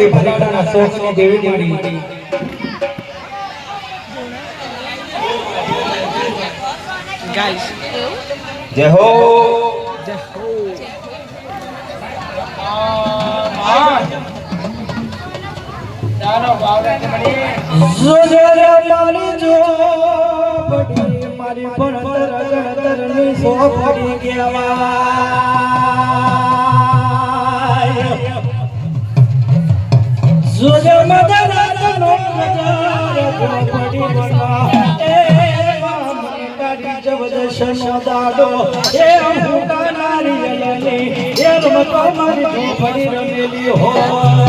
મારી ભલાડાના શોખની દેવી દેવડી ગાઈસ જય હો જો મારી જો પડી મારી ભણતર ગણતરની સોપડી કહેવાય જો મદરાનો મજાર પડી બના એ મારી કાડી જબદશનો દાડો એ હું કાનારી લલે એ રમતો મારી ઝોપડી રમેલી હોય